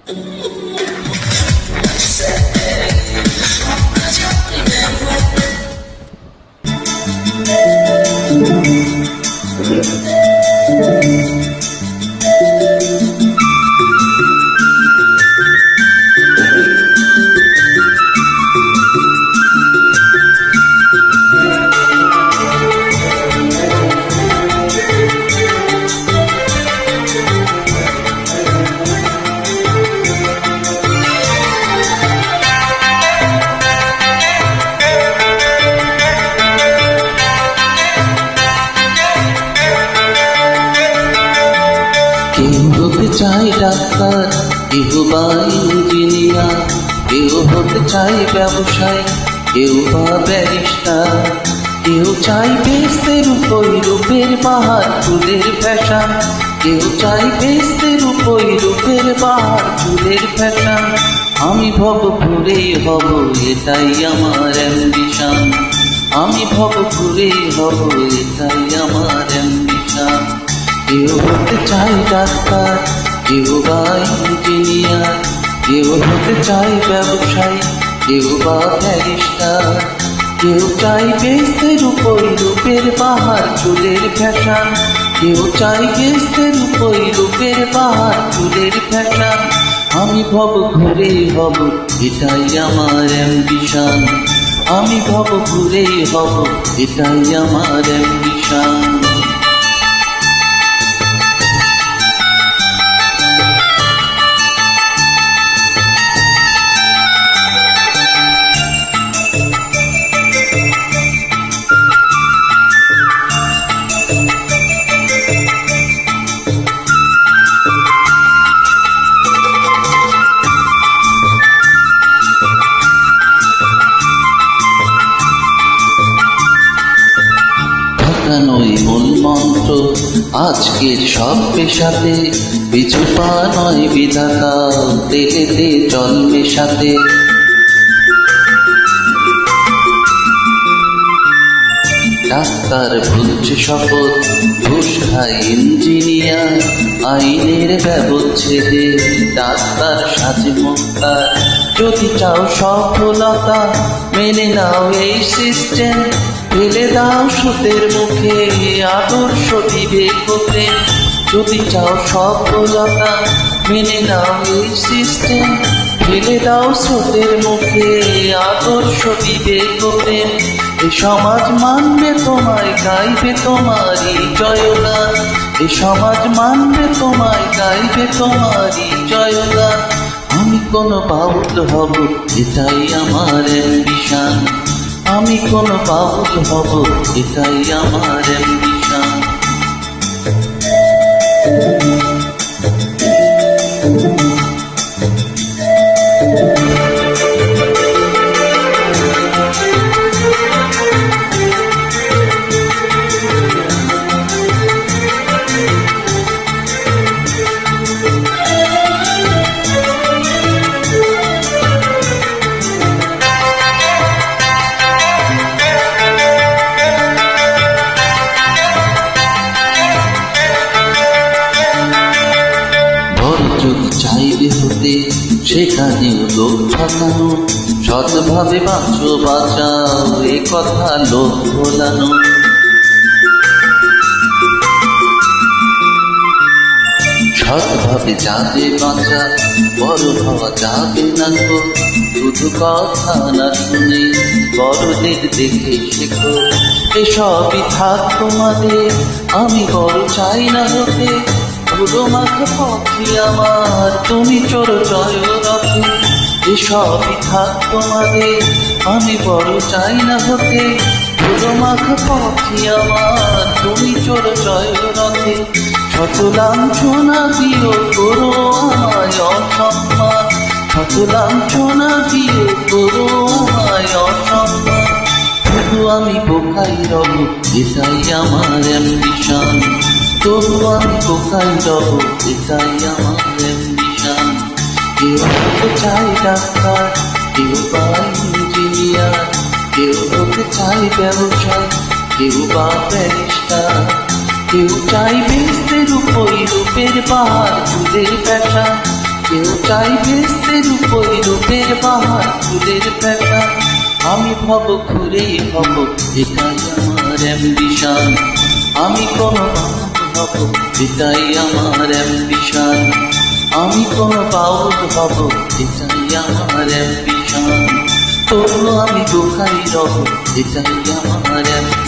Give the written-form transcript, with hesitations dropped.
কেউ হতে চায় ডাক্তার, কেউ বা ইঞ্জিনিয়ার, কেউ হতে চায় ব্যবসায়ী, কেউ বা ব্যারিস্টার, কেউ চায় বেহেশতের উপই রূপের বাহার চুলের ফ্যাশন, কেউ চায় বেহেশতের উপই রূপের বাহার চুলের ফ্যাশন। আমি ভব ঘুরেই হব, এটাই আমার অ্যাম্বিশন। আমি ভব ঘুরেই হব, এটাই আমার অ্যাম্বিশন। কেউ হতে চায় ডাক্তার, কেউ বা ইঞ্জিনিয়ার, কেউ হতে চায় ব্যবসায়ী, কেউ বা ব্যারিস্টার, কেউ চায় বেহেশতের উপই রূপের বাহার চুলের ফ্যাশন, কেউ চায় বেহেশতের উপই রূপের বাহার চুলের ফ্যাশন। আমি ভব ঘুরেই হব, এটাই আমার অ্যাম্বিশন। আমি ভব ঘুরেই হব, এটাই আমার অ্যাম্বিশন। নয় মূল মন্ত্র আজকের সব পেশাতে, পিছু পা নয় বিধাতা, তেলেতে জল মেশাতে। ডাক্তার ভুলছে শপথ, ঘুষ খায় ইঞ্জিনিয়ার, আইনের ব্যবচ্ছেদে ডাক্তার সাজে মুক্তার। যদি চাও সফলতা, মেনে নাও এই সিস্টেম, ফেলে দাও সুতের মুখে আদর্শ বিবেক প্রেম। যদি চাও সফলতা, মেনে নাও এই সিস্টেম, ফেলে দাও সুতের মুখে আদর্শ বিবেক প্রেম। এ সমাজ মানবে তোমায়, গাইবে তোমারই জয়গান। এ সমাজ মানবে তোমায়, গাইবে তোমারই জয়গান। আমি কোন বাউল হব, এটাই আমার অ্যাম্বিশন। আমি কোন বাউল হব, এটাই আমার অ্যাম্বিশন। যদি চাইবে হতে, সেখানেও লোক ঠকানো, সৎভাবে বাঁচো বাঁচাও, এ কথা লোক ভোলানো। সৎভাবে যাবে বাঁচা, বড় হওয়া যাবে না গো, শুধু কথা না শুনে বড়দের দেখে শেখো। এসবই থাক তোমাদের, আমি বড় চাই না হতে, পুরো মাথা পথি আমার, তুমি চোর জয় রথে। এসবই থাক তোমাদের, আমি বড় চাই না হতে, পুরো মাথা পথি আমার, তুমি চোর জয় রথে। শত লাঞ্ছনা দিও করো আমায় অসম্মান, শত লাঞ্ছনা দিও করো আমায় অসম্মান। শুধু আমি বোকাই রব, এটাই আমার অ্যাম্বিশন। তবু আমি বোকাই রব, এটাই আমার অ্যাম্বিশন। কেউ হতে চায় ডাক্তার, কেউ বা ইঞ্জিনিয়ার, কেউ হতে চায় ব্যবসায়ী, কেউ বা ব্যারিস্টার, কেউ চাই বেহেশতের উপই রূপের বাহার চুলের ফ্যাশন, কেউ চাই ভেস্তে রূপই রূপের বাহার ফুলের পেটা, আমি ভব ঘুরেই হব, এটাই আমার অ্যাম্বিশন। আমি কোন হব, এটাই আমার অ্যাম্বিশন। আমি কোন বাউল হব, এটাই আমার অ্যাম্বিশন। তবু আমি গোখাই রব, এটাই আমার অ্যাম্বিশন।